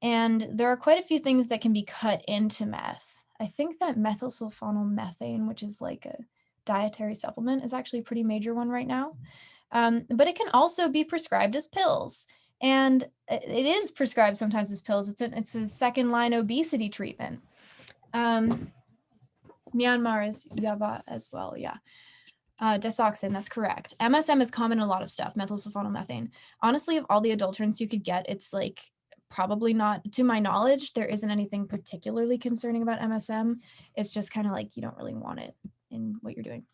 and there are quite a few things that can be cut into meth. I think that methylsulfonylmethane, which is like a dietary supplement, is actually a pretty major one right now. But it can also be prescribed as pills. And it is prescribed sometimes as pills. It's a second line obesity treatment. Myanmar is yava as well, yeah. Desoxin, that's correct. MSM is common in a lot of stuff, methylsulfonylmethane. Honestly, of all the adulterants you could get, it's like probably not, to my knowledge, there isn't anything particularly concerning about MSM. It's just kind of like you don't really want it in what you're doing.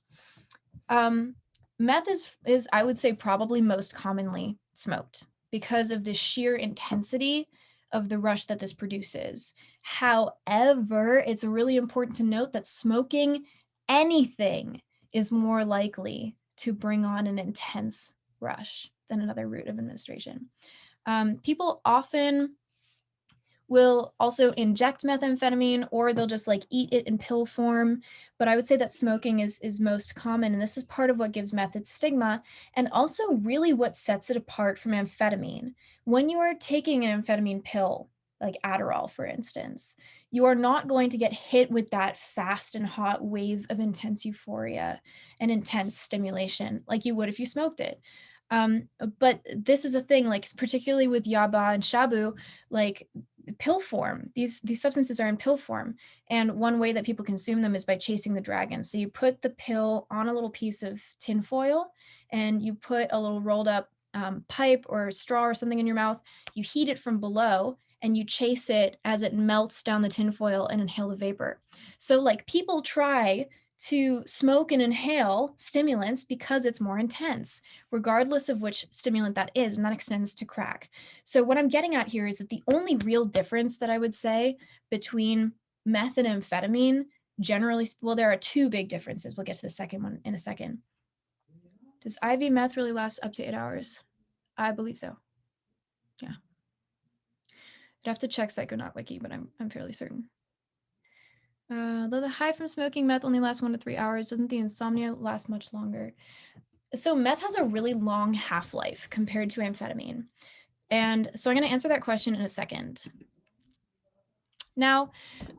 Meth is, I would say, probably most commonly smoked because of the sheer intensity of the rush that this produces. However, it's really important to note that smoking anything is more likely to bring on an intense rush than another route of administration. People often will also inject methamphetamine, or they'll just like eat it in pill form. But I would say that smoking is most common, and this is part of what gives meth its stigma, and also really what sets it apart from amphetamine. When you are taking an amphetamine pill, like Adderall, for instance, you are not going to get hit with that fast and hot wave of intense euphoria and intense stimulation like you would if you smoked it. But this is a thing, like particularly with yaba and shabu, like pill form. These substances are in pill form, and one way that people consume them is by chasing the dragon. So you put the pill on a little piece of tin foil, and you put a little rolled up pipe or straw or something in your mouth. You heat it from below, and you chase it as it melts down the tin foil and inhale the vapor. So like people try to smoke and inhale stimulants because it's more intense, regardless of which stimulant that is, and that extends to crack. So what I'm getting at here is that the only real difference that I would say between meth and amphetamine, generally, well, there are two big differences. We'll get to the second one in a second. Does IV meth really last up to 8 hours? I believe so. Yeah. I'd have to check Psychonaut Wiki, but I'm fairly certain. Though the high from smoking meth only lasts 1 to 3 hours, doesn't the insomnia last much longer? So meth has a really long half-life compared to amphetamine. And so I'm going to answer that question in a second. Now,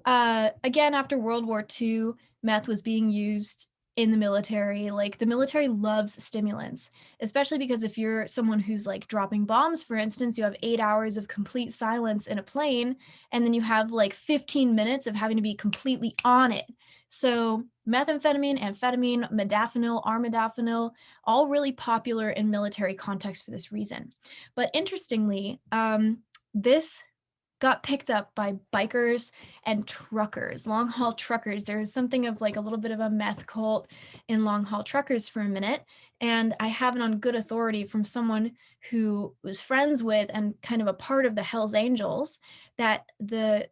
again, after World War II, meth was being used in the military. Like the military loves stimulants, especially because if you're someone who's like dropping bombs, for instance, you have 8 hours of complete silence in a plane, and then you have like 15 minutes of having to be completely on it. So methamphetamine, amphetamine, modafinil, armodafinil, all really popular in military context for this reason. But interestingly, this got picked up by bikers and truckers, long haul truckers. There was something of like a little bit of a meth cult in long haul truckers for a minute. And I have it on good authority from someone who was friends with and kind of a part of the Hells Angels that the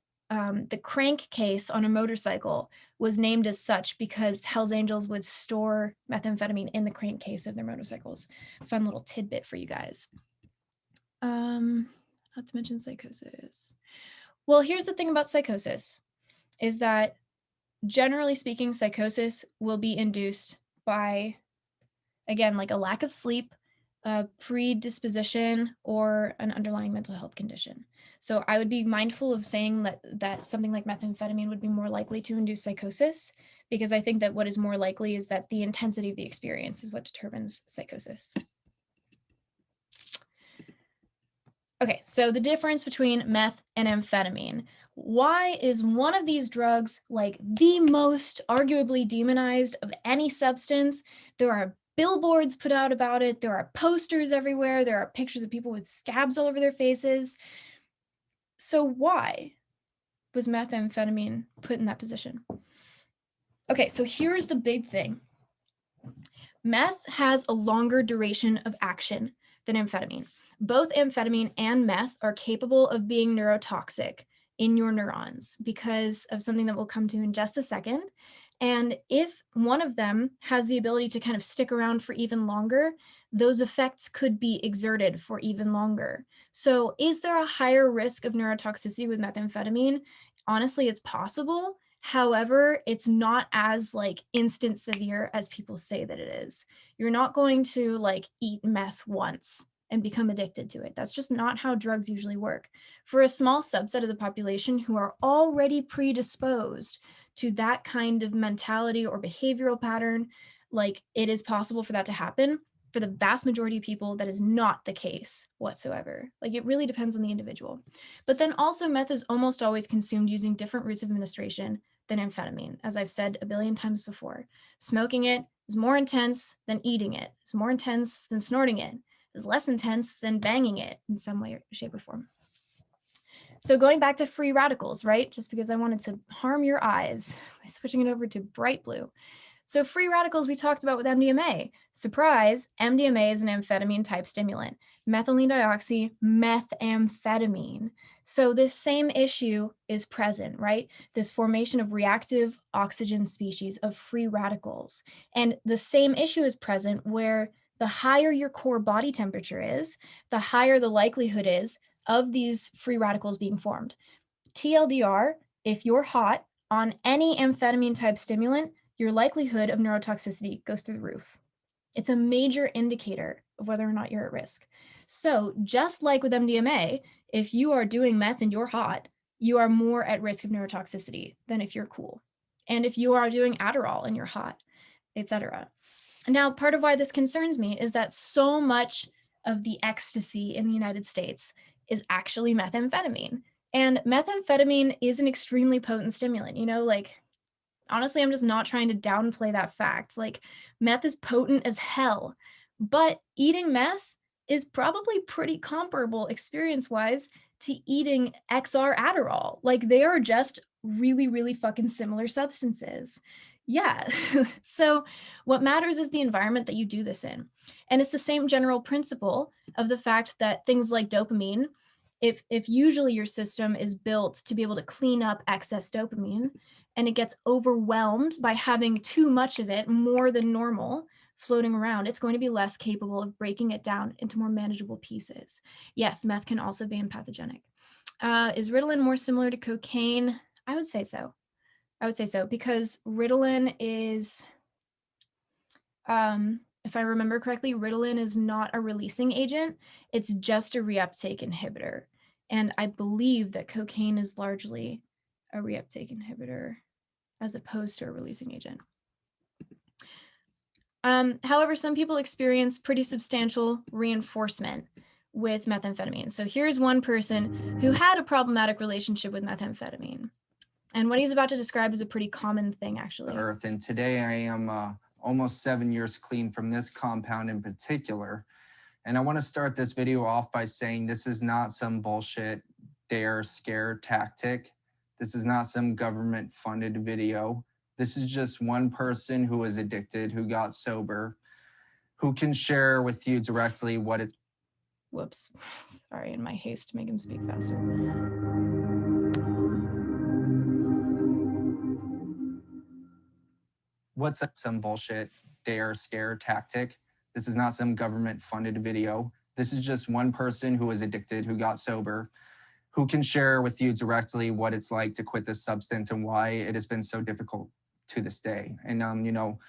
crank case on a motorcycle was named as such because Hells Angels would store methamphetamine in the crank case of their motorcycles. Fun little tidbit for you guys. Not to mention psychosis. Well, here's the thing about psychosis, is that generally speaking, psychosis will be induced by, again, like a lack of sleep, a predisposition or an underlying mental health condition. So I would be mindful of saying that something like methamphetamine would be more likely to induce psychosis, because I think that what is more likely is that the intensity of the experience is what determines psychosis. Okay, so the difference between meth and amphetamine. Why is one of these drugs like the most arguably demonized of any substance? There are billboards put out about it. There are posters everywhere. There are pictures of people with scabs all over their faces. So why was methamphetamine put in that position? Okay, so here's the big thing. Meth has a longer duration of action than amphetamine. Both amphetamine and meth are capable of being neurotoxic in your neurons because of something that we'll come to in just a second. And if one of them has the ability to kind of stick around for even longer, those effects could be exerted for even longer. So is there a higher risk of neurotoxicity with methamphetamine? Honestly, it's possible. However, it's not as like instant severe as people say that it is. You're not going to like eat meth once and become addicted to it. That's just not how drugs usually work. For a small subset of the population who are already predisposed to that kind of mentality or behavioral pattern, like it is possible for that to happen. For the vast majority of people, that is not the case whatsoever. Like it really depends on the individual. But then also meth is almost always consumed using different routes of administration than amphetamine. As I've said a billion times before, smoking it is more intense than eating it. It's more intense than snorting it. It's less intense than banging it in some way, shape, or form. So going back to free radicals, right? Just because I wanted to harm your eyes by switching it over to bright blue. So free radicals we talked about with MDMA. Surprise, MDMA is an amphetamine-type stimulant. Methylene dioxy, methamphetamine. So this same issue is present, right? This formation of reactive oxygen species of free radicals. And the same issue is present where the higher your core body temperature is, the higher the likelihood is of these free radicals being formed. TLDR, if you're hot on any amphetamine-type stimulant, your likelihood of neurotoxicity goes through the roof. It's a major indicator of whether or not you're at risk. So just like with MDMA, if you are doing meth and you're hot, you are more at risk of neurotoxicity than if you're cool. And if you are doing Adderall and you're hot, etc. Now, part of why this concerns me is that so much of the ecstasy in the United States is actually methamphetamine. And methamphetamine is an extremely potent stimulant, you know, like honestly, I'm just not trying to downplay that fact. Like meth is potent as hell, but eating meth is probably pretty comparable experience-wise to eating XR Adderall. Like they are just really, really fucking similar substances. Yeah. So what matters is the environment that you do this in. And it's the same general principle of the fact that things like dopamine, if usually your system is built to be able to clean up excess dopamine, and it gets overwhelmed by having too much of it, more than normal, floating around, it's going to be less capable of breaking it down into more manageable pieces. Yes, meth can also be empathogenic. Is Ritalin more similar to cocaine? I would say so. I would say so because Ritalin is, if I remember correctly, Ritalin is not a releasing agent. It's just a reuptake inhibitor. And I believe that cocaine is largely a reuptake inhibitor as opposed to a releasing agent. However, some people experience pretty substantial reinforcement with methamphetamine. So here's one person who had a problematic relationship with methamphetamine. And what he's about to describe is a pretty common thing, actually. Earth, and today I am almost 7 years clean from this compound in particular. And I want to start this video off by saying this is not some bullshit dare scare tactic. This is not some government funded video. This is just one person who is addicted, who got sober, who can share with you directly what it's. Whoops. Sorry, in my haste to make him speak faster. What's some bullshit dare scare tactic? This is not some government funded video. This is just one person who is addicted, who got sober, who can share with you directly what it's like to quit this substance and why it has been so difficult to this day. And, you know,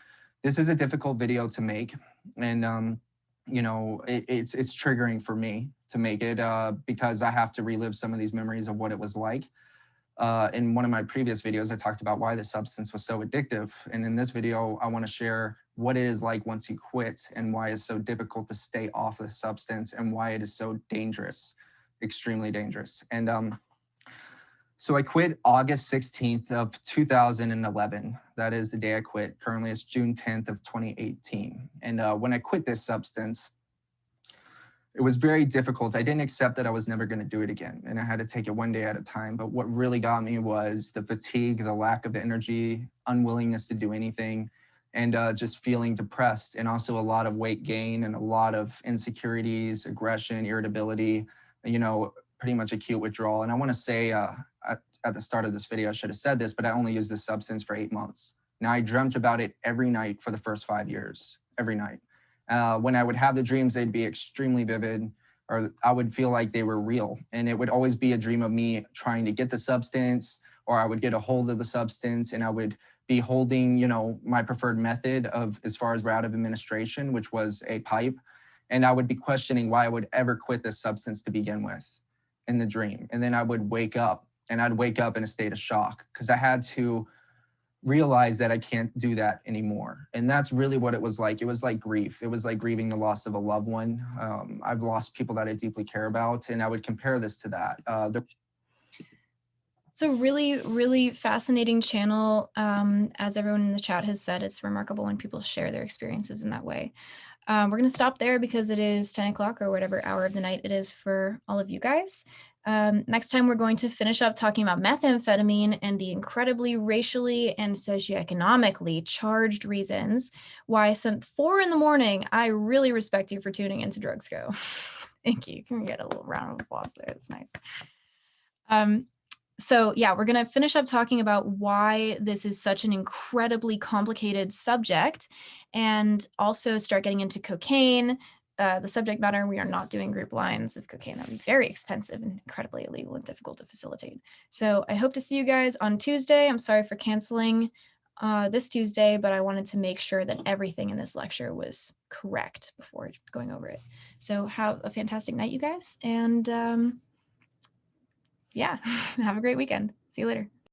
this is a difficult video to make. And you know, it's triggering for me to make it because I have to relive some of these memories of what it was like. In one of my previous videos, I talked about why the substance was so addictive. And in this video, I want to share what it is like once you quit and why it's so difficult to stay off the substance and why it is so dangerous, extremely dangerous. And so I quit August 16th of 2011. That is the day I quit. Currently, it's June 10th of 2018. And when I quit this substance, it was very difficult. I didn't accept that I was never going to do it again, and I had to take it one day at a time. But what really got me was the fatigue, the lack of energy, unwillingness to do anything, and just feeling depressed, and also a lot of weight gain and a lot of insecurities, aggression, irritability, you know, pretty much acute withdrawal. And I want to say at the start of this video, I should have said this, but I only used this substance for 8 months. Now, I dreamt about it every night for the first 5 years, every night. When I would have the dreams, they'd be extremely vivid, or I would feel like they were real. And it would always be a dream of me trying to get the substance, or I would get a hold of the substance, and I would be holding, you know, my preferred method of as far as route of administration, which was a pipe. And I would be questioning why I would ever quit this substance to begin with in the dream. And then I would wake up, and I'd wake up in a state of shock because I had to realize that I can't do that anymore. And that's really what it was like. It was like grief. It was like grieving the loss of a loved one. I've lost people that I deeply care about, and I would compare this to that. So really, really fascinating channel. As everyone in the chat has said, it's remarkable when people share their experiences in that way. We're going to stop there because it is 10 o'clock or whatever hour of the night it is for all of you guys. Next time, we're going to finish up talking about methamphetamine and the incredibly racially and socioeconomically charged reasons why some 4 in the morning, I really respect you for tuning into DrugsCo. Thank you. You can get a little round of applause there. It's nice. So yeah, we're going to finish up talking about why this is such an incredibly complicated subject, and also start getting into cocaine, the subject matter. We are not doing group lines of cocaine. That would be very expensive and incredibly illegal and difficult to facilitate. So I hope to see you guys on Tuesday. I'm sorry for canceling this Tuesday, but I wanted to make sure that everything in this lecture was correct before going over it. So have a fantastic night, you guys. And yeah, have a great weekend. See you later.